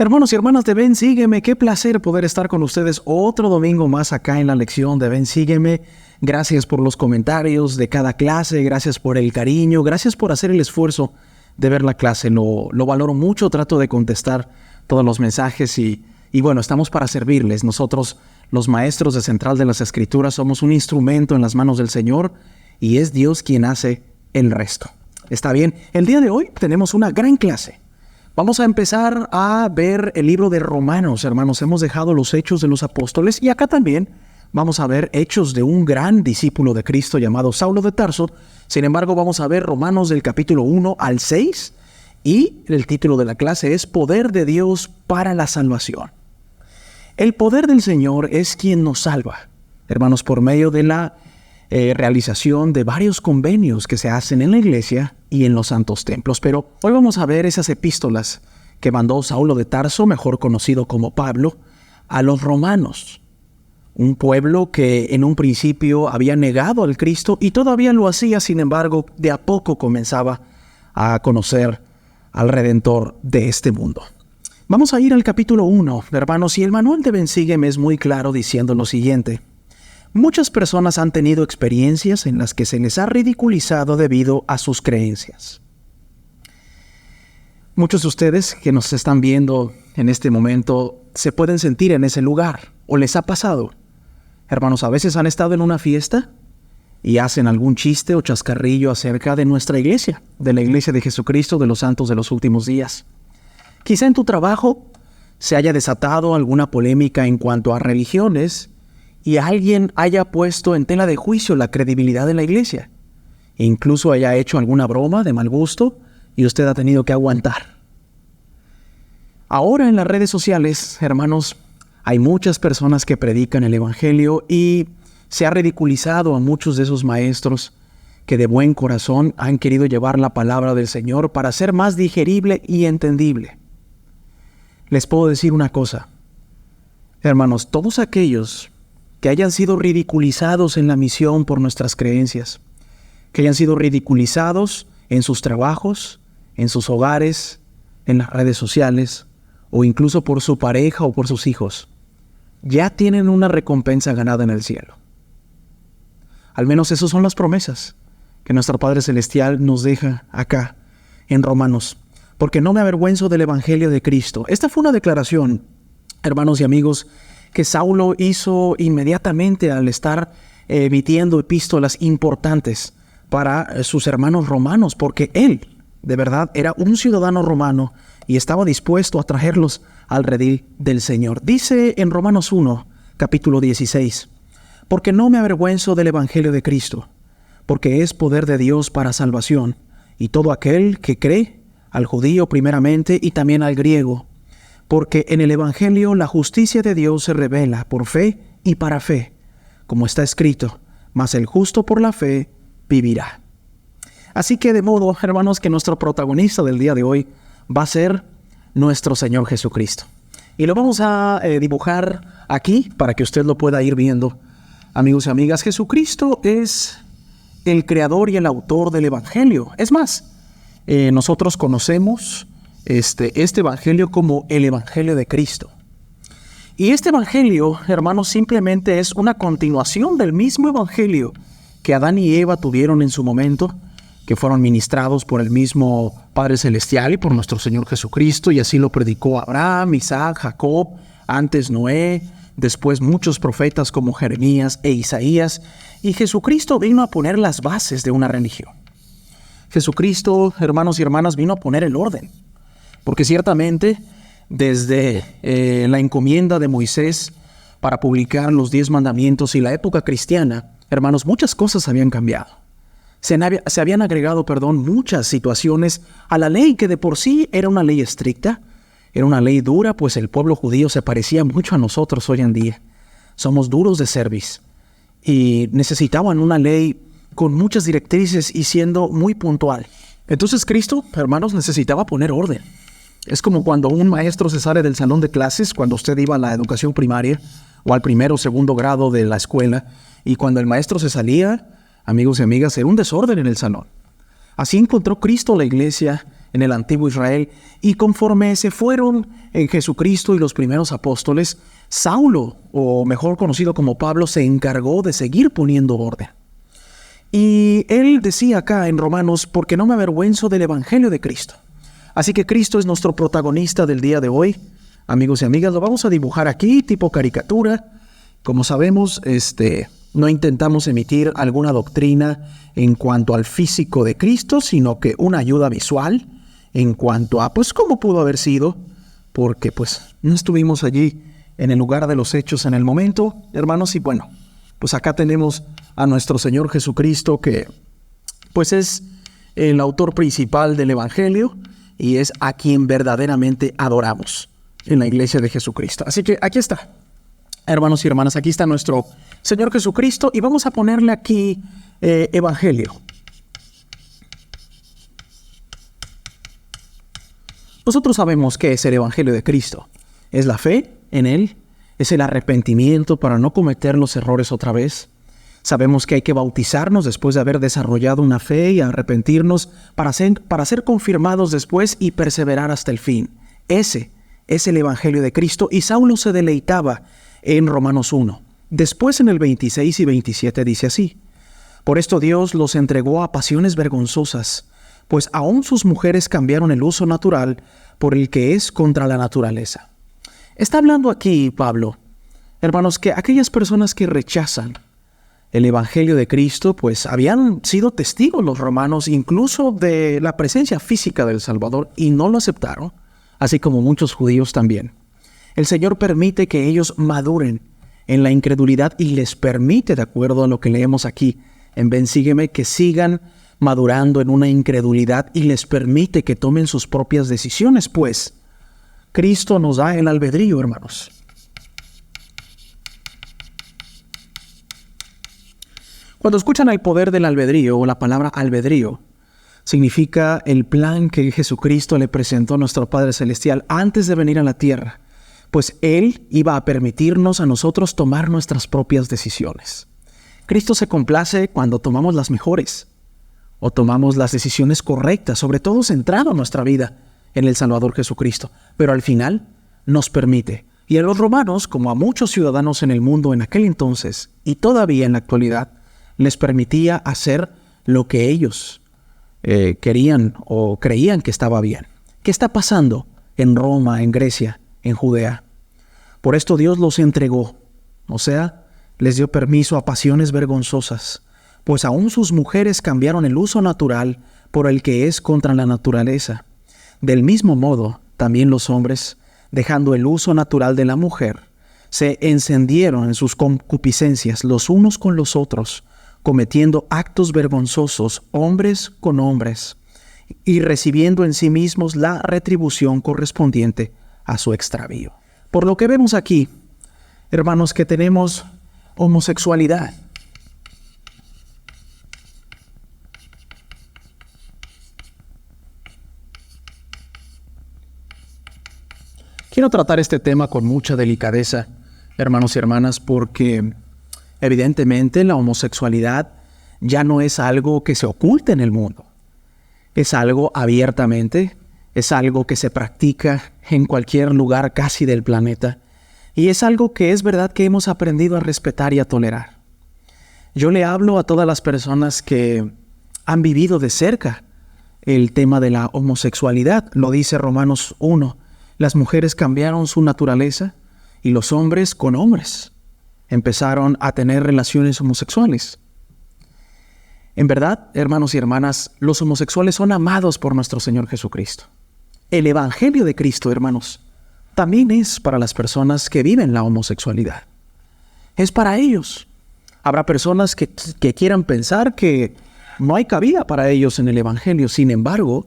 Hermanos y hermanas de Ven, Sígueme, qué placer poder estar con ustedes otro domingo más acá en la lección de Ven, Sígueme. Gracias por los comentarios de cada clase, gracias por el cariño, gracias por hacer el esfuerzo de ver la clase. Lo valoro mucho, trato de contestar todos los mensajes y bueno, estamos para servirles. Nosotros, los maestros de Central de las Escrituras, somos un instrumento en las manos del Señor y es Dios quien hace el resto. ¿Está bien? El día de hoy tenemos una gran clase. Vamos a empezar a ver el libro de Romanos, hermanos. Hemos dejado los Hechos de los Apóstoles y acá también vamos a ver hechos de un gran discípulo de Cristo llamado Saulo de Tarso. Sin embargo, vamos a ver Romanos del capítulo 1 al 6 y el título de la clase es Poder de Dios para la salvación. El poder del Señor es quien nos salva, hermanos, por medio de la realización de varios convenios que se hacen en la iglesia y en los santos templos. Pero hoy vamos a ver esas epístolas que mandó Saulo de Tarso, mejor conocido como Pablo, a los romanos, un pueblo que en un principio había negado al Cristo y todavía lo hacía, sin embargo, de a poco comenzaba a conocer al Redentor de este mundo. Vamos a ir al capítulo 1, hermanos, y el manual de Ven, Sígueme es muy claro diciendo lo siguiente. Muchas personas han tenido experiencias en las que se les ha ridiculizado debido a sus creencias. Muchos de ustedes que nos están viendo en este momento se pueden sentir en ese lugar o les ha pasado. Hermanos, a veces han estado en una fiesta y hacen algún chiste o chascarrillo acerca de nuestra iglesia, de la iglesia de Jesucristo de los santos de los últimos días. Quizá en tu trabajo se haya desatado alguna polémica en cuanto a religiones y alguien haya puesto en tela de juicio la credibilidad de la iglesia. E incluso haya hecho alguna broma de mal gusto y usted ha tenido que aguantar. Ahora en las redes sociales, hermanos, hay muchas personas que predican el evangelio y se ha ridiculizado a muchos de esos maestros que de buen corazón han querido llevar la palabra del Señor para ser más digerible y entendible. Les puedo decir una cosa, hermanos, todos aquellos que hayan sido ridiculizados en la misión por nuestras creencias, que hayan sido ridiculizados en sus trabajos, en sus hogares, en las redes sociales, o incluso por su pareja o por sus hijos, ya tienen una recompensa ganada en el cielo. Al menos esas son las promesas que nuestro Padre Celestial nos deja acá en Romanos. Porque no me avergüenzo del Evangelio de Cristo. Esta fue una declaración, hermanos y amigos, que Saulo hizo inmediatamente al estar emitiendo epístolas importantes para sus hermanos romanos, porque él, de verdad, era un ciudadano romano y estaba dispuesto a traerlos al redil del Señor. Dice en Romanos 1, capítulo 16, porque no me avergüenzo del Evangelio de Cristo, porque es poder de Dios para salvación, y todo aquel que cree, al judío primeramente y también al griego, porque en el Evangelio la justicia de Dios se revela por fe y para fe, como está escrito, mas el justo por la fe vivirá. Así que de modo, hermanos, que nuestro protagonista del día de hoy va a ser nuestro Señor Jesucristo. Y lo vamos a dibujar aquí para que usted lo pueda ir viendo. Amigos y amigas, Jesucristo es el creador y el autor del Evangelio. Es más, nosotros conocemos este Evangelio como el Evangelio de Cristo. Y este Evangelio, hermanos, simplemente es una continuación del mismo Evangelio que Adán y Eva tuvieron en su momento, que fueron ministrados por el mismo Padre Celestial y por nuestro Señor Jesucristo, y así lo predicó Abraham, Isaac, Jacob, antes Noé, después muchos profetas como Jeremías e Isaías, y Jesucristo vino a poner las bases de una religión. Jesucristo, hermanos y hermanas, vino a poner el orden. Porque ciertamente, desde la encomienda de Moisés para publicar los 10 mandamientos y la época cristiana, hermanos, muchas cosas habían cambiado. Se habían agregado, muchas situaciones a la ley que de por sí era una ley estricta, era una ley dura, pues el pueblo judío se parecía mucho a nosotros hoy en día. Somos duros de cerviz y necesitaban una ley con muchas directrices y siendo muy puntual. Entonces Cristo, hermanos, necesitaba poner orden. Es como cuando un maestro se sale del salón de clases, cuando usted iba a la educación primaria o al primero o segundo grado de la escuela, y cuando el maestro se salía, amigos y amigas, era un desorden en el salón. Así encontró Cristo la iglesia en el antiguo Israel. Y conforme se fueron en Jesucristo y los primeros apóstoles, Saulo, o mejor conocido como Pablo, se encargó de seguir poniendo orden. Y él decía acá en Romanos, porque no me avergüenzo del Evangelio de Cristo. Así que Cristo es nuestro protagonista del día de hoy. Amigos y amigas, lo vamos a dibujar aquí, tipo caricatura. Como sabemos, no intentamos emitir alguna doctrina en cuanto al físico de Cristo, sino que una ayuda visual en cuanto a, cómo pudo haber sido, porque, no estuvimos allí en el lugar de los hechos en el momento, hermanos, y acá tenemos a nuestro Señor Jesucristo, que, es el autor principal del Evangelio y es a quien verdaderamente adoramos en la iglesia de Jesucristo. Así que aquí está, hermanos y hermanas, aquí está nuestro Señor Jesucristo y vamos a ponerle aquí Evangelio. Nosotros sabemos qué es el Evangelio de Cristo. Es la fe en Él, es el arrepentimiento para no cometer los errores otra vez. Sabemos que hay que bautizarnos después de haber desarrollado una fe y arrepentirnos para ser confirmados después y perseverar hasta el fin. Ese es el Evangelio de Cristo y Saulo se deleitaba en Romanos 1. Después en el 26 y 27 dice así: por esto Dios los entregó a pasiones vergonzosas, pues aún sus mujeres cambiaron el uso natural por el que es contra la naturaleza. Está hablando aquí Pablo, hermanos, que aquellas personas que rechazan el Evangelio de Cristo, habían sido testigos los romanos incluso de la presencia física del Salvador y no lo aceptaron, así como muchos judíos también. El Señor permite que ellos maduren en la incredulidad y les permite, de acuerdo a lo que leemos aquí en Ven, Sígueme, que sigan madurando en una incredulidad y les permite que tomen sus propias decisiones, Cristo nos da el albedrío, hermanos. Cuando escuchan el poder del albedrío o la palabra albedrío, significa el plan que Jesucristo le presentó a nuestro Padre Celestial antes de venir a la tierra, Él iba a permitirnos a nosotros tomar nuestras propias decisiones. Cristo se complace cuando tomamos las mejores o tomamos las decisiones correctas, sobre todo centrado nuestra vida en el Salvador Jesucristo, pero al final nos permite. Y a los romanos, como a muchos ciudadanos en el mundo en aquel entonces y todavía en la actualidad, les permitía hacer lo que ellos querían o creían que estaba bien. ¿Qué está pasando en Roma, en Grecia, en Judea? Por esto Dios los entregó, les dio permiso a pasiones vergonzosas, pues aún sus mujeres cambiaron el uso natural por el que es contra la naturaleza. Del mismo modo, también los hombres, dejando el uso natural de la mujer, se encendieron en sus concupiscencias los unos con los otros, cometiendo actos vergonzosos hombres con hombres y recibiendo en sí mismos la retribución correspondiente a su extravío. Por lo que vemos aquí, hermanos, que tenemos homosexualidad. Quiero tratar este tema con mucha delicadeza, hermanos y hermanas, porque evidentemente la homosexualidad ya no es algo que se oculte en el mundo. Es algo abiertamente, es algo que se practica en cualquier lugar casi del planeta. Y es algo que es verdad que hemos aprendido a respetar y a tolerar. Yo le hablo a todas las personas que han vivido de cerca el tema de la homosexualidad. Lo dice Romanos 1. Las mujeres cambiaron su naturaleza y los hombres con hombres empezaron a tener relaciones homosexuales. En verdad, hermanos y hermanas, los homosexuales son amados por nuestro Señor Jesucristo. El Evangelio de Cristo, hermanos, también es para las personas que viven la homosexualidad. Es para ellos. Habrá personas que quieran pensar que no hay cabida para ellos en el Evangelio. Sin embargo,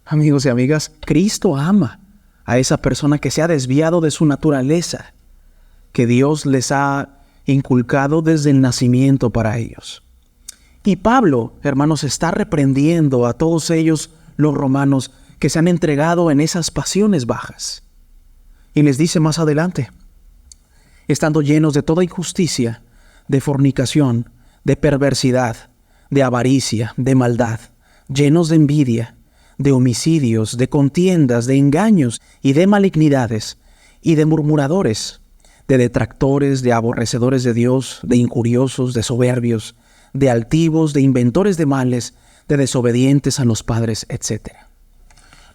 amigos y amigas, Cristo ama a esa persona que se ha desviado de su naturaleza, que Dios les ha inculcado desde el nacimiento para ellos. Y Pablo, hermanos, está reprendiendo a todos ellos, los romanos, que se han entregado en esas pasiones bajas. Y les dice más adelante, estando llenos de toda injusticia, de fornicación, de perversidad, de avaricia, de maldad, llenos de envidia, de homicidios, de contiendas, de engaños y de malignidades, y de murmuradores, de detractores, de aborrecedores de Dios, de injuriosos, de soberbios, de altivos, de inventores de males, de desobedientes a los padres, etc.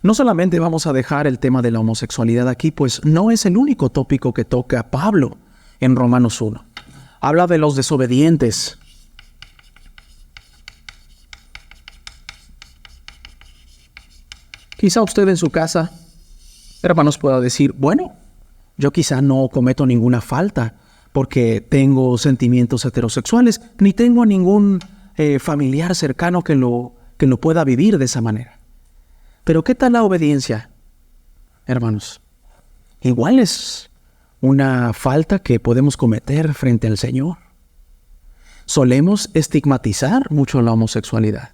No solamente vamos a dejar el tema de la homosexualidad aquí, pues no es el único tópico que toca Pablo en Romanos 1. Habla de los desobedientes. Quizá usted en su casa, hermanos, pueda decir, bueno, yo quizá no cometo ninguna falta porque tengo sentimientos heterosexuales, ni tengo a ningún familiar cercano que lo pueda vivir de esa manera. Pero ¿qué tal la obediencia, hermanos? Igual es una falta que podemos cometer frente al Señor. Solemos estigmatizar mucho la homosexualidad,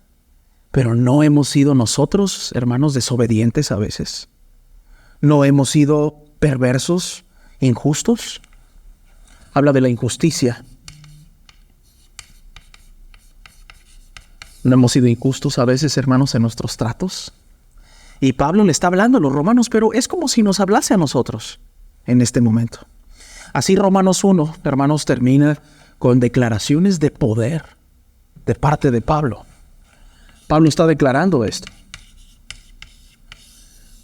pero ¿no hemos sido nosotros, hermanos, desobedientes a veces? ¿No hemos sido perversos, injustos? Habla de la injusticia. ¿No hemos sido injustos a veces, hermanos, en nuestros tratos? Y Pablo le está hablando a los romanos, pero es como si nos hablase a nosotros en este momento. Así Romanos 1, hermanos, termina con declaraciones de poder de parte de Pablo. Pablo está declarando esto.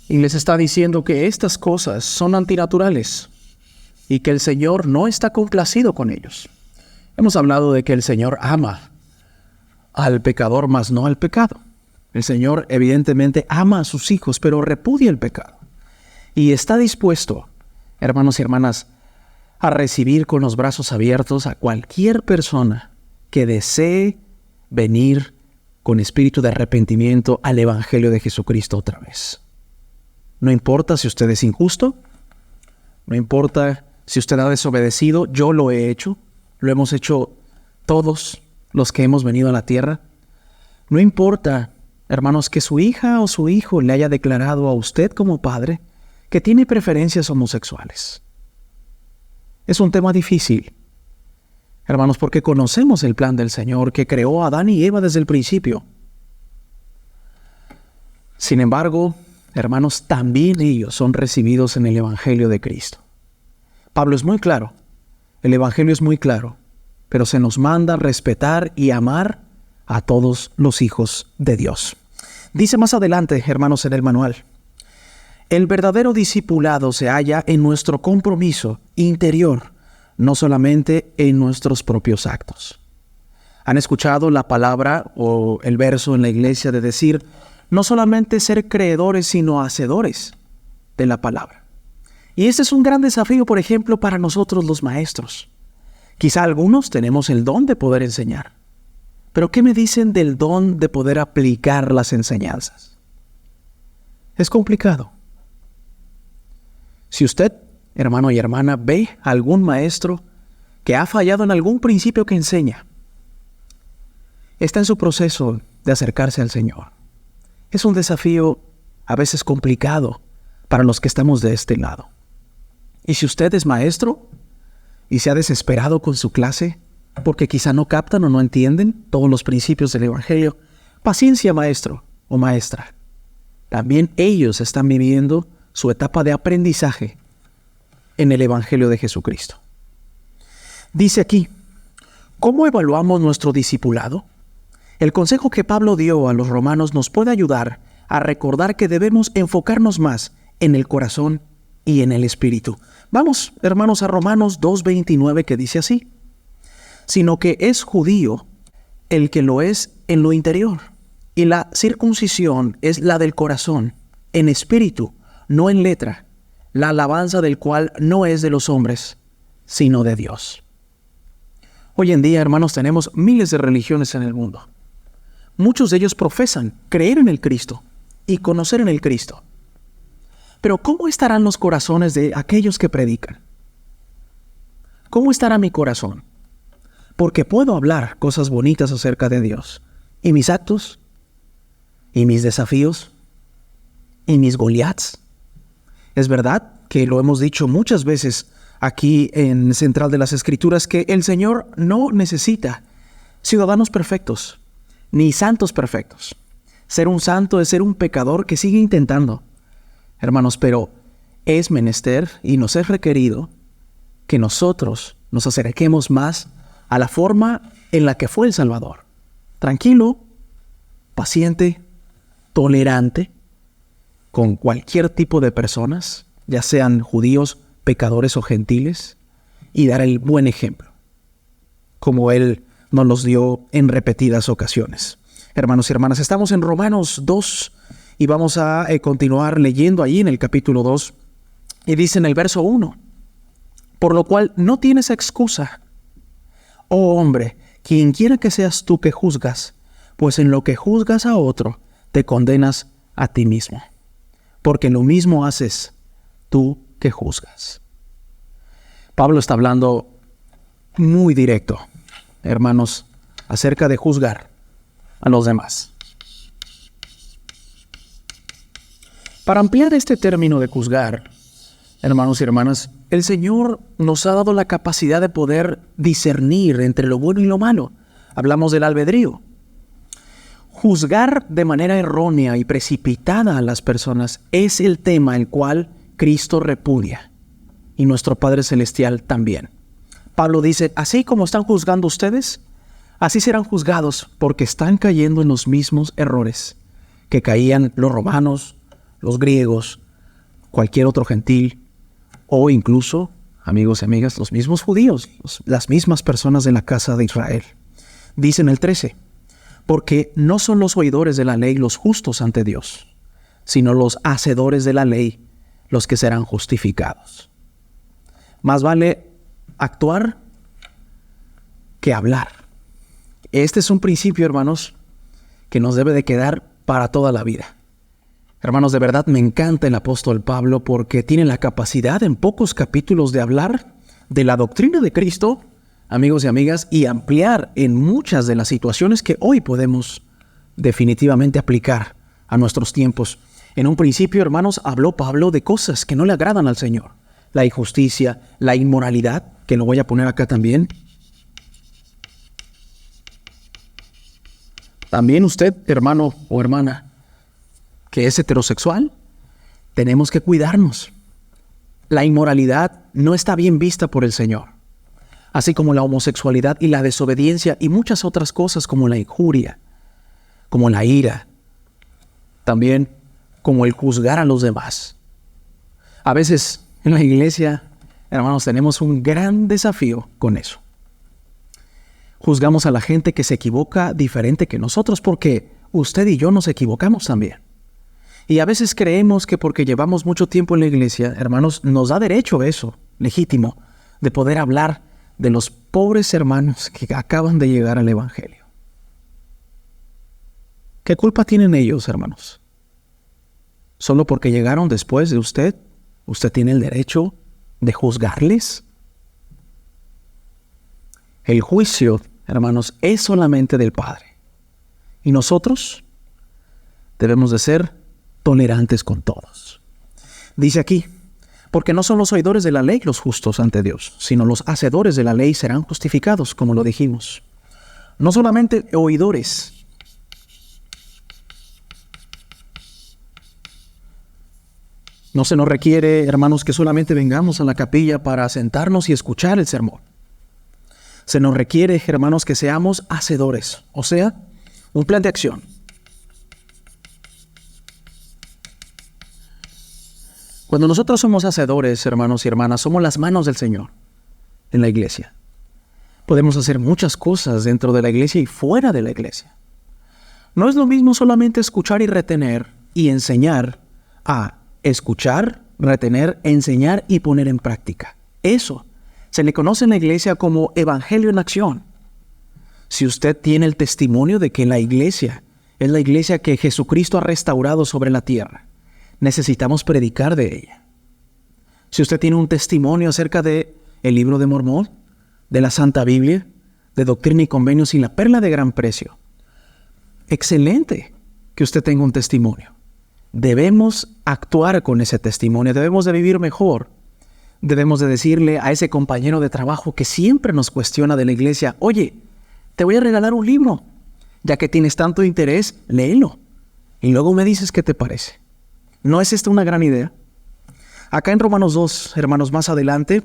Y les está diciendo que estas cosas son antinaturales y que el Señor no está complacido con ellos. Hemos hablado de que el Señor ama al pecador, mas no al pecado. El Señor evidentemente ama a sus hijos, pero repudia el pecado. Y está dispuesto, hermanos y hermanas, a recibir con los brazos abiertos a cualquier persona que desee venir con espíritu de arrepentimiento al Evangelio de Jesucristo otra vez. No importa si usted es injusto, no importa si usted ha desobedecido, yo lo he hecho, lo hemos hecho todos los que hemos venido a la tierra. No importa, hermanos, que su hija o su hijo le haya declarado a usted como padre que tiene preferencias homosexuales. Es un tema difícil, hermanos, porque conocemos el plan del Señor que creó a Adán y Eva desde el principio. Sin embargo, hermanos, también ellos son recibidos en el Evangelio de Cristo. Pablo es muy claro, el Evangelio es muy claro, pero se nos manda respetar y amar a todos los hijos de Dios. Dice más adelante, hermanos, en el manual, el verdadero discipulado se halla en nuestro compromiso interior, no solamente en nuestros propios actos. ¿Han escuchado la palabra o el verso en la iglesia de decir, no solamente ser creedores, sino hacedores de la palabra? Y este es un gran desafío, por ejemplo, para nosotros los maestros. Quizá algunos tenemos el don de poder enseñar. Pero ¿qué me dicen del don de poder aplicar las enseñanzas? Es complicado. Si usted, hermano y hermana, ve a algún maestro que ha fallado en algún principio que enseña, está en su proceso de acercarse al Señor. Es un desafío a veces complicado para los que estamos de este lado. Y si usted es maestro y se ha desesperado con su clase porque quizá no captan o no entienden todos los principios del Evangelio, paciencia, maestro o maestra. También ellos están viviendo su etapa de aprendizaje en el Evangelio de Jesucristo. Dice aquí, ¿cómo evaluamos nuestro discipulado? El consejo que Pablo dio a los romanos nos puede ayudar a recordar que debemos enfocarnos más en el corazón y en el espíritu. Vamos, hermanos, a Romanos 2:29, que dice así, sino que es judío el que lo es en lo interior, y la circuncisión es la del corazón, en espíritu, no en letra, la alabanza del cual no es de los hombres, sino de Dios. Hoy en día, hermanos, tenemos miles de religiones en el mundo. Muchos de ellos profesan creer en el Cristo y conocer en el Cristo. Pero ¿cómo estarán los corazones de aquellos que predican? ¿Cómo estará mi corazón? Porque puedo hablar cosas bonitas acerca de Dios. ¿Y mis actos? ¿Y mis desafíos? ¿Y mis Goliats? Es verdad que lo hemos dicho muchas veces aquí en Central de las Escrituras, que el Señor no necesita ciudadanos perfectos, ni santos perfectos, Ser un santo es ser un pecador que sigue intentando. Hermanos, pero es menester y nos es requerido que nosotros nos acerquemos más a la forma en la que fue el Salvador. Tranquilo, paciente, tolerante con cualquier tipo de personas, ya sean judíos, pecadores o gentiles, y dar el buen ejemplo, como Él nos los dio en repetidas ocasiones. Hermanos y hermanas, estamos en Romanos 2 y vamos a continuar leyendo ahí en el capítulo 2, y dice en el verso 1, por lo cual no tienes excusa, oh hombre, quien quiera que seas tú que juzgas, pues en lo que juzgas a otro, te condenas a ti mismo, porque lo mismo haces tú que juzgas. Pablo está hablando muy directo, hermanos, acerca de juzgar a los demás. Para ampliar este término de juzgar, hermanos y hermanas, el Señor nos ha dado la capacidad de poder discernir entre lo bueno y lo malo. Hablamos del albedrío. Juzgar de manera errónea y precipitada a las personas es el tema el cual Cristo repudia, y nuestro Padre Celestial también. Pablo dice, así como están juzgando ustedes, así serán juzgados, porque están cayendo en los mismos errores que caían los romanos, los griegos, cualquier otro gentil, o incluso, amigos y amigas, los mismos judíos, las mismas personas de la casa de Israel. Dice en el 13, porque no son los oidores de la ley los justos ante Dios, sino los hacedores de la ley los que serán justificados. Más vale actuar que hablar. Este es un principio, hermanos, que nos debe de quedar para toda la vida. Hermanos, de verdad me encanta el apóstol Pablo porque tiene la capacidad en pocos capítulos de hablar de la doctrina de Cristo, amigos y amigas, y ampliar en muchas de las situaciones que hoy podemos definitivamente aplicar a nuestros tiempos. En un principio, hermanos, habló Pablo de cosas que no le agradan al Señor. La injusticia, la inmoralidad, que lo voy a poner acá también. También usted, hermano o hermana, que es heterosexual, tenemos que cuidarnos. La inmoralidad no está bien vista por el Señor, así como la homosexualidad y la desobediencia y muchas otras cosas como la injuria, como la ira, también como el juzgar a los demás. A veces en la iglesia, hermanos, tenemos un gran desafío con eso. Juzgamos a la gente que se equivoca diferente que nosotros porque usted y yo nos equivocamos también. Y a veces creemos que porque llevamos mucho tiempo en la iglesia, hermanos, nos da derecho eso, legítimo, de poder hablar de los pobres hermanos que acaban de llegar al Evangelio. ¿Qué culpa tienen ellos, hermanos? ¿Solo porque llegaron después de usted? ¿Usted tiene el derecho de juzgarles? El juicio, hermanos, es solamente del Padre. Y nosotros debemos de ser tolerantes con todos. Dice aquí, porque no son los oidores de la ley los justos ante Dios, sino los hacedores de la ley serán justificados, como lo dijimos. No solamente oidores. No se nos requiere, hermanos, que solamente vengamos a la capilla para sentarnos y escuchar el sermón. Se nos requiere, hermanos, que seamos hacedores, o sea, un plan de acción. Cuando nosotros somos hacedores, hermanos y hermanas, somos las manos del Señor en la iglesia. Podemos hacer muchas cosas dentro de la iglesia y fuera de la iglesia. No es lo mismo solamente escuchar y retener y enseñar a escuchar, retener, enseñar y poner en práctica. Eso se le conoce en la iglesia como evangelio en acción. Si usted tiene el testimonio de que la iglesia es la iglesia que Jesucristo ha restaurado sobre la tierra, necesitamos predicar de ella. Si usted tiene un testimonio acerca de el libro de Mormón, de la Santa Biblia, de Doctrina y Convenios y la Perla de Gran Precio, excelente que usted tenga un testimonio. Debemos actuar con ese testimonio, debemos de vivir mejor. Debemos de decirle a ese compañero de trabajo que siempre nos cuestiona de la iglesia, oye, te voy a regalar un libro, ya que tienes tanto interés, léelo. y luego me dices qué te parece. ¿No es esta una gran idea? Acá en Romanos 2, hermanos, más adelante,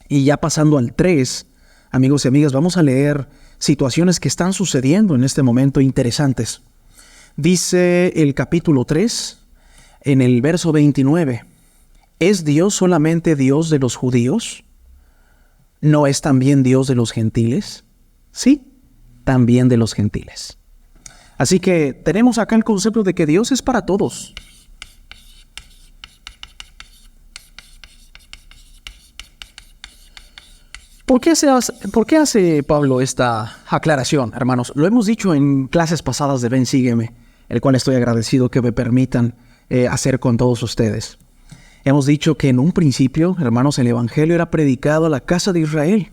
y ya pasando al 3, amigos y amigas, vamos a leer situaciones que están sucediendo en este momento interesantes. Dice el capítulo 3, en el verso 29, ¿es Dios solamente Dios de los judíos? ¿No es también Dios de los gentiles? Sí, también de los gentiles. Así que tenemos acá el concepto de que Dios es para todos. ¿Por qué hace Pablo esta aclaración, hermanos? Lo hemos dicho en clases pasadas de Ven, Sígueme, el cual estoy agradecido que me permitan hacer con todos ustedes. Hemos dicho que en un principio, hermanos, el Evangelio era predicado a la casa de Israel.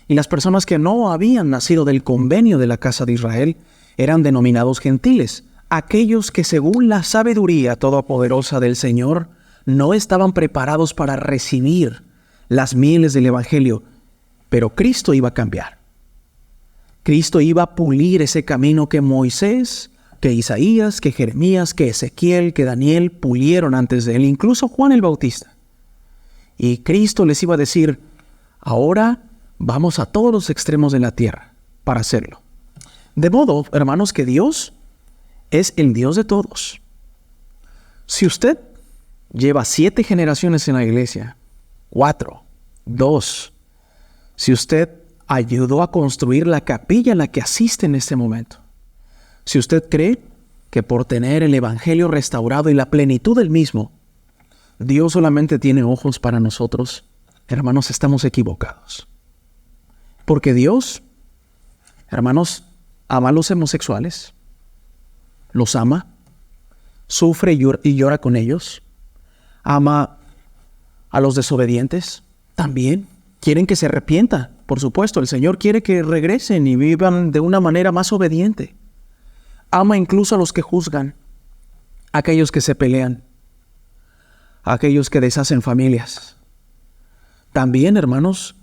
Y las personas que no habían nacido del convenio de la casa de Israel eran denominados gentiles. Aquellos que según la sabiduría todopoderosa del Señor no estaban preparados para recibir las mieles del Evangelio. Pero Cristo iba a cambiar. Cristo iba a pulir ese camino que Moisés, que Isaías, que Jeremías, que Ezequiel, que Daniel pulieron antes de él, incluso Juan el Bautista. Y Cristo les iba a decir, ahora vamos a todos los extremos de la tierra para hacerlo. De modo, hermanos, que Dios es el Dios de todos. Si usted lleva 7 generaciones en la iglesia, 4, 2, si usted ayudó a construir la capilla a la que asiste en este momento, si usted cree que por tener el Evangelio restaurado y la plenitud del mismo, Dios solamente tiene ojos para nosotros, hermanos, estamos equivocados. Porque Dios, hermanos, ama a los homosexuales, los ama, sufre y llora con ellos, ama a los desobedientes también. Quieren que se arrepienta, por supuesto. El Señor quiere que regresen y vivan de una manera más obediente. Ama incluso a los que juzgan, a aquellos que se pelean, a aquellos que deshacen familias. También, hermanos,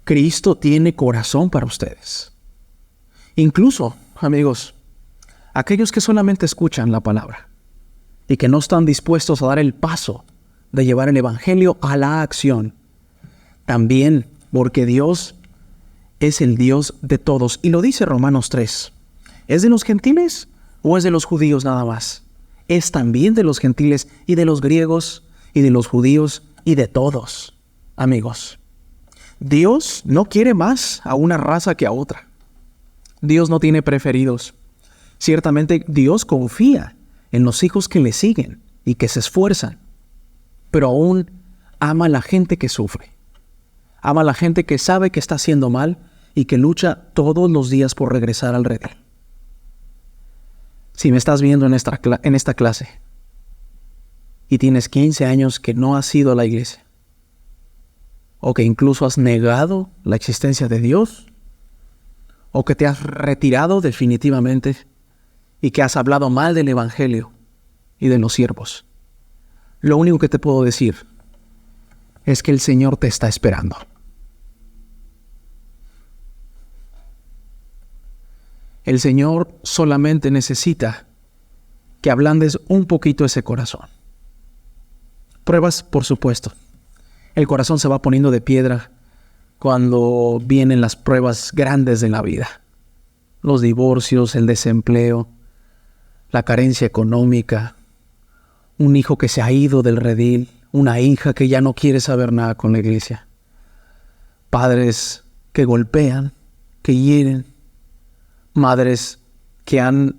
Cristo tiene corazón para ustedes. Incluso, amigos, aquellos que solamente escuchan la palabra y que no están dispuestos a dar el paso de llevar el Evangelio a la acción. También, porque Dios es el Dios de todos. Y lo dice Romanos 3. ¿Es de los gentiles o es de los judíos nada más? Es también de los gentiles y de los griegos y de los judíos y de todos, amigos. Dios no quiere más a una raza que a otra. Dios no tiene preferidos. Ciertamente Dios confía en los hijos que le siguen y que se esfuerzan, pero aún ama a la gente que sufre. Ama a la gente que sabe que está haciendo mal y que lucha todos los días por regresar al redil. Si me estás viendo en esta clase y tienes 15 años que no has ido a la iglesia, o que incluso has negado la existencia de Dios, o que te has retirado definitivamente y que has hablado mal del Evangelio y de los siervos, lo único que te puedo decir es que el Señor te está esperando. El Señor solamente necesita que ablandes un poquito ese corazón. Pruebas, por supuesto. El corazón se va poniendo de piedra cuando vienen las pruebas grandes de la vida. Los divorcios, el desempleo, la carencia económica, un hijo que se ha ido del redil, una hija que ya no quiere saber nada con la iglesia, padres que golpean, que hieren, madres que han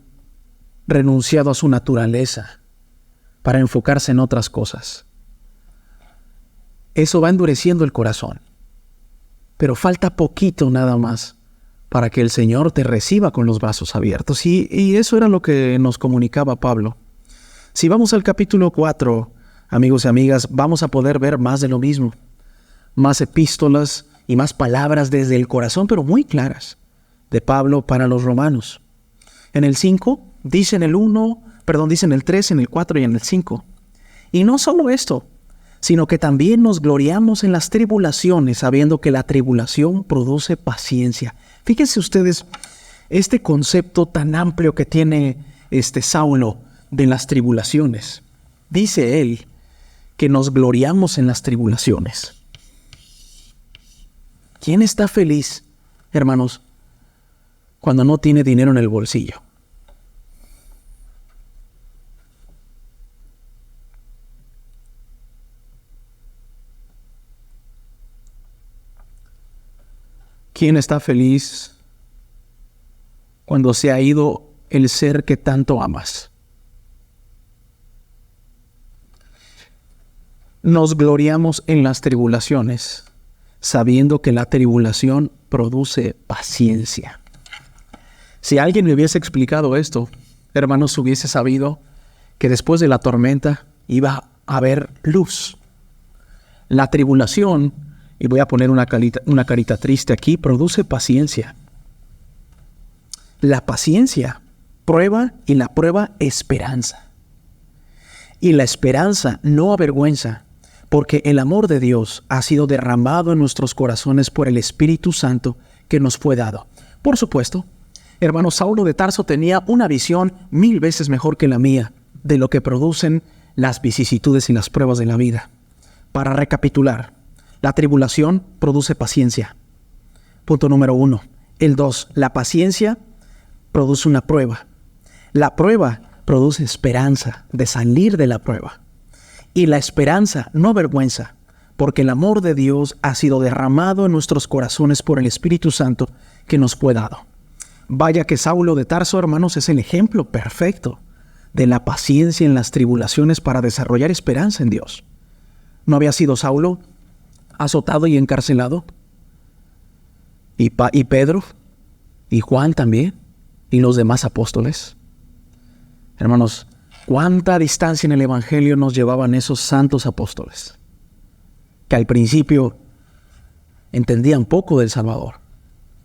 renunciado a su naturaleza para enfocarse en otras cosas. Eso va endureciendo el corazón, pero falta poquito nada más para que el Señor te reciba con los brazos abiertos. Y eso era lo que nos comunicaba Pablo. Si vamos al capítulo 4, amigos y amigas, vamos a poder ver más de lo mismo. Más epístolas y más palabras desde el corazón, pero muy claras, de Pablo para los romanos. En el 5, dice en el 3, en el 4 y en el 5. Y no solo esto, sino que también nos gloriamos en las tribulaciones, sabiendo que la tribulación produce paciencia. Fíjense ustedes, este concepto tan amplio que tiene Saulo de las tribulaciones. Dice él que nos gloriamos en las tribulaciones. ¿Quién está feliz, hermanos, cuando no tiene dinero en el bolsillo? ¿Quién está feliz cuando se ha ido el ser que tanto amas? Nos gloriamos en las tribulaciones, sabiendo que la tribulación produce paciencia. Si alguien me hubiese explicado esto, hermanos, hubiese sabido que después de la tormenta iba a haber luz. La tribulación, y voy a poner una carita triste aquí, produce paciencia. La paciencia prueba y la prueba esperanza. Y la esperanza no avergüenza, porque el amor de Dios ha sido derramado en nuestros corazones por el Espíritu Santo que nos fue dado. Por supuesto, hermano, Saulo de Tarso tenía una visión 1000 veces mejor que la mía de lo que producen las vicisitudes y las pruebas de la vida. Para recapitular, la tribulación produce paciencia. Punto número 1. El 2. La paciencia produce una prueba. La prueba produce esperanza de salir de la prueba. Y la esperanza no avergüenza, porque el amor de Dios ha sido derramado en nuestros corazones por el Espíritu Santo que nos fue dado. Vaya que Saulo de Tarso, hermanos, es el ejemplo perfecto de la paciencia en las tribulaciones para desarrollar esperanza en Dios. ¿No había sido Saulo azotado y encarcelado? Y Pedro, y Juan también, y los demás apóstoles. Hermanos, ¿cuánta distancia en el Evangelio nos llevaban esos santos apóstoles? Que al principio entendían poco del Salvador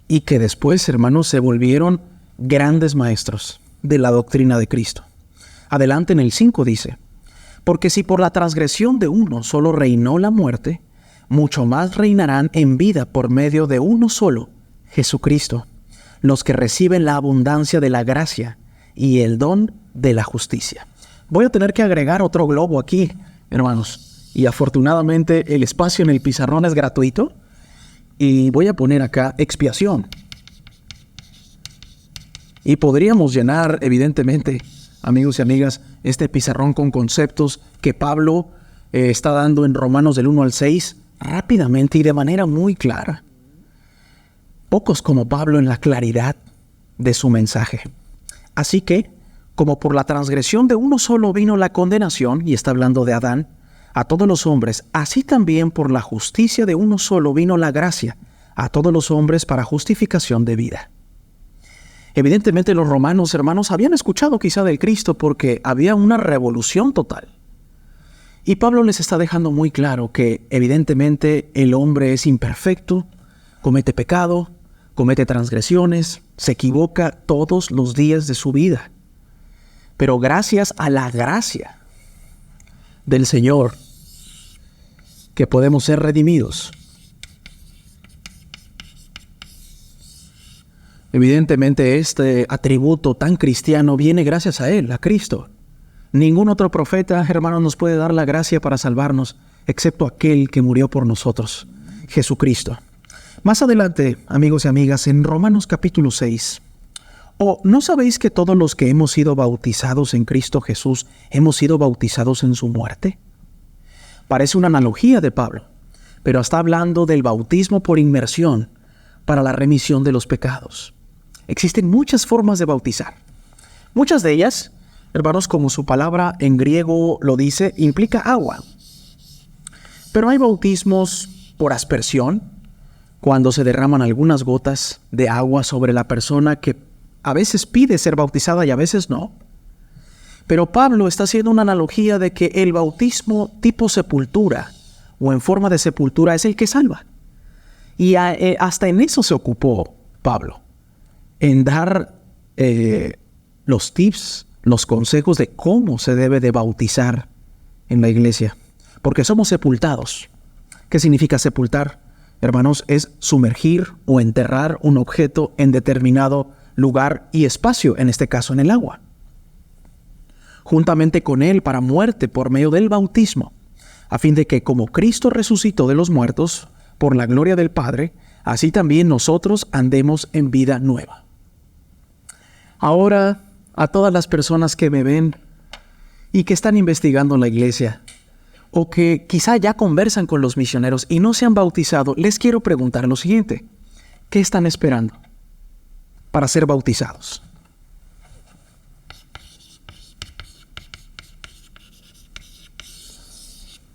y que después, hermanos, se volvieron grandes maestros de la doctrina de Cristo. Adelante en el 5 dice: porque si por la transgresión de uno solo reinó la muerte, mucho más reinarán en vida por medio de uno solo, Jesucristo, los que reciben la abundancia de la gracia y el don de la justicia. Voy a tener que agregar otro globo aquí, hermanos, y afortunadamente el espacio en el pizarrón es gratuito, y voy a poner acá expiación. Y podríamos llenar, evidentemente, amigos y amigas, este pizarrón con conceptos que Pablo está dando en Romanos del 1 al 6 rápidamente y de manera muy clara. Pocos como Pablo en la claridad de su mensaje. Así que, como por la transgresión de uno solo vino la condenación, y está hablando de Adán, a todos los hombres, así también por la justicia de uno solo vino la gracia a todos los hombres para justificación de vida. Evidentemente los romanos, hermanos, habían escuchado quizá del Cristo porque había una revolución total. Y Pablo les está dejando muy claro que evidentemente el hombre es imperfecto, comete pecado, comete transgresiones, se equivoca todos los días de su vida. Pero gracias a la gracia del Señor, que podemos ser redimidos. Evidentemente este atributo tan cristiano viene gracias a Él, a Cristo. Ningún otro profeta, hermanos, nos puede dar la gracia para salvarnos, excepto aquel que murió por nosotros, Jesucristo. Más adelante, amigos y amigas, en Romanos capítulo 6, ¿o no sabéis que todos los que hemos sido bautizados en Cristo Jesús hemos sido bautizados en su muerte? Parece una analogía de Pablo, pero está hablando del bautismo por inmersión para la remisión de los pecados. Existen muchas formas de bautizar. Muchas de ellas, hermanos, como su palabra en griego lo dice, implica agua. Pero hay bautismos por aspersión, cuando se derraman algunas gotas de agua sobre la persona que a veces pide ser bautizada y a veces no. Pero Pablo está haciendo una analogía de que el bautismo tipo sepultura o en forma de sepultura es el que salva. Y hasta en eso se ocupó Pablo, en dar los tips, los consejos de cómo se debe de bautizar en la iglesia. Porque somos sepultados. ¿Qué significa sepultar? Hermanos, es sumergir o enterrar un objeto en determinado lugar y espacio, en este caso en el agua. juntamente con Él para muerte por medio del bautismo, a fin de que como Cristo resucitó de los muertos por la gloria del Padre, así también nosotros andemos en vida nueva. Ahora, a todas las personas que me ven y que están investigando la iglesia, o que quizá ya conversan con los misioneros y no se han bautizado, les quiero preguntar lo siguiente: ¿qué están esperando para ser bautizados?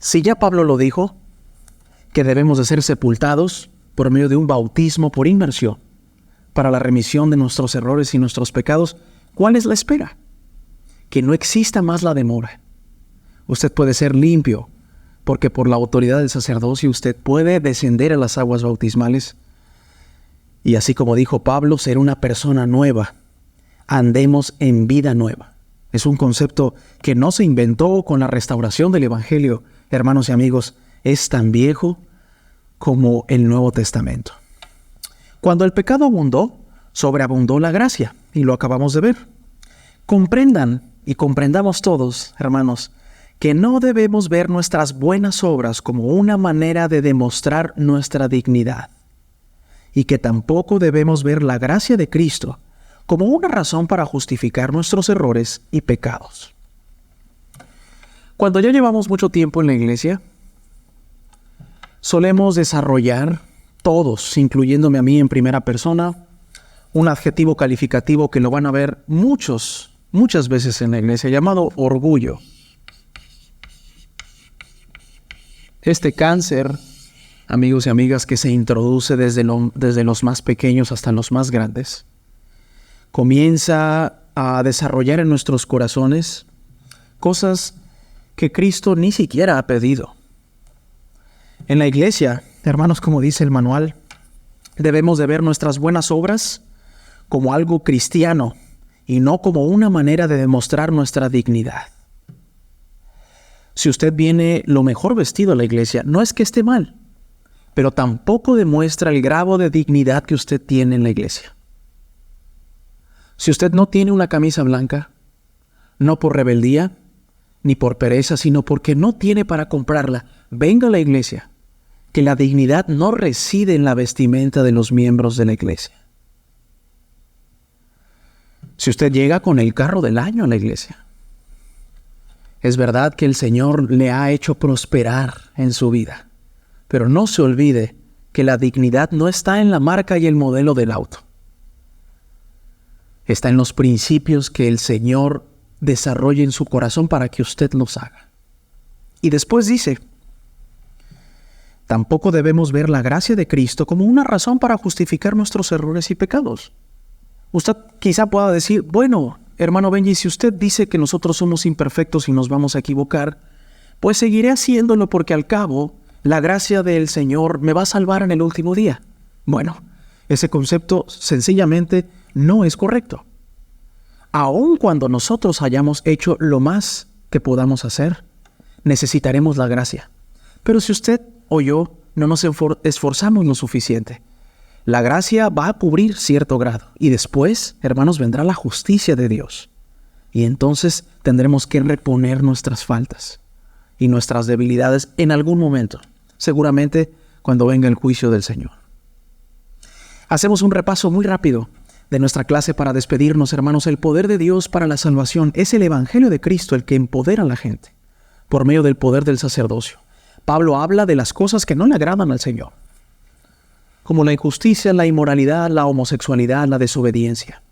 Si ya Pablo lo dijo, que debemos de ser sepultados por medio de un bautismo por inmersión para la remisión de nuestros errores y nuestros pecados, ¿cuál es la espera? Que no exista más la demora. Usted puede ser limpio, porque por la autoridad del sacerdocio usted puede descender a las aguas bautismales y, así como dijo Pablo, ser una persona nueva. Andemos en vida nueva. Es un concepto que no se inventó con la restauración del Evangelio, hermanos y amigos. Es tan viejo como el Nuevo Testamento. Cuando el pecado abundó, sobreabundó la gracia, y lo acabamos de ver. Comprendan y comprendamos todos, hermanos, que no debemos ver nuestras buenas obras como una manera de demostrar nuestra dignidad, y que tampoco debemos ver la gracia de Cristo como una razón para justificar nuestros errores y pecados. Cuando ya llevamos mucho tiempo en la iglesia, solemos desarrollar todos, incluyéndome a mí en primera persona, un adjetivo calificativo que lo van a ver muchas veces en la iglesia, llamado orgullo. Este cáncer, amigos y amigas, que se introduce desde los más pequeños hasta los más grandes, comienza a desarrollar en nuestros corazones cosas que Cristo ni siquiera ha pedido. En la iglesia, hermanos, como dice el manual, debemos de ver nuestras buenas obras como algo cristiano y no como una manera de demostrar nuestra dignidad. Si usted viene lo mejor vestido a la iglesia, no es que esté mal, pero tampoco demuestra el grado de dignidad que usted tiene en la iglesia. Si usted no tiene una camisa blanca, no por rebeldía ni por pereza, sino porque no tiene para comprarla, venga a la iglesia, que la dignidad no reside en la vestimenta de los miembros de la iglesia. Si usted llega con el carro del año a la iglesia, es verdad que el Señor le ha hecho prosperar en su vida, pero no se olvide que la dignidad no está en la marca y el modelo del auto. Está en los principios que el Señor desarrolla en su corazón para que usted los haga. Y después dice: tampoco debemos ver la gracia de Cristo como una razón para justificar nuestros errores y pecados. Usted quizá pueda decir: bueno, hermano Benji, si usted dice que nosotros somos imperfectos y nos vamos a equivocar, pues seguiré haciéndolo porque al cabo la gracia del Señor me va a salvar en el último día. Bueno, ese concepto sencillamente no es correcto. Aun cuando nosotros hayamos hecho lo más que podamos hacer, necesitaremos la gracia. Pero si usted o yo no nos esforzamos lo suficiente, la gracia va a cubrir cierto grado. Y después, hermanos, vendrá la justicia de Dios. Y entonces tendremos que reponer nuestras faltas y nuestras debilidades en algún momento. Seguramente cuando venga el juicio del Señor. Hacemos un repaso muy rápido de nuestra clase para despedirnos, hermanos. El poder de Dios para la salvación es el Evangelio de Cristo el que empodera a la gente por medio del poder del sacerdocio. Pablo habla de las cosas que no le agradan al Señor, como la injusticia, la inmoralidad, la homosexualidad, la desobediencia.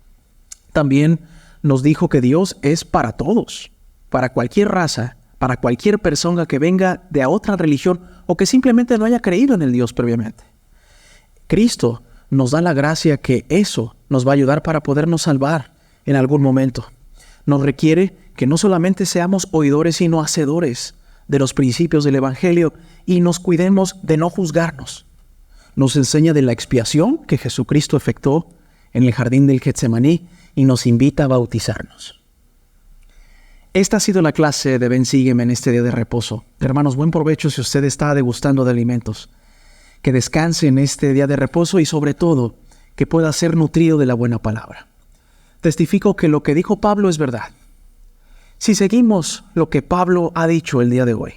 También nos dijo que Dios es para todos, para cualquier raza, para cualquier persona que venga de otra religión o que simplemente no haya creído en el Dios previamente. Cristo nos da la gracia que eso nos va a ayudar para podernos salvar en algún momento. Nos requiere que no solamente seamos oidores, sino hacedores de los principios del Evangelio y nos cuidemos de no juzgarnos. Nos enseña de la expiación que Jesucristo efectuó en el jardín del Getsemaní y nos invita a bautizarnos. Esta ha sido la clase de Ven Sígueme en este día de reposo. Hermanos, buen provecho si usted está degustando de alimentos. Que descanse en este día de reposo y sobre todo que pueda ser nutrido de la buena palabra. Testifico que lo que dijo Pablo es verdad. Si seguimos lo que Pablo ha dicho el día de hoy,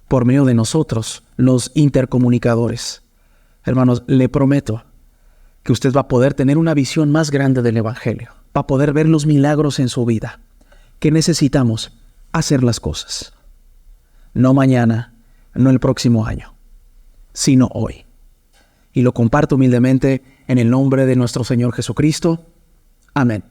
por medio de nosotros, los intercomunicadores, hermanos, le prometo que usted va a poder tener una visión más grande del Evangelio, va a poder ver los milagros en su vida, que necesitamos hacer las cosas. No mañana, no el próximo año, sino hoy. Y lo comparto humildemente en el nombre de nuestro Señor Jesucristo. Amén.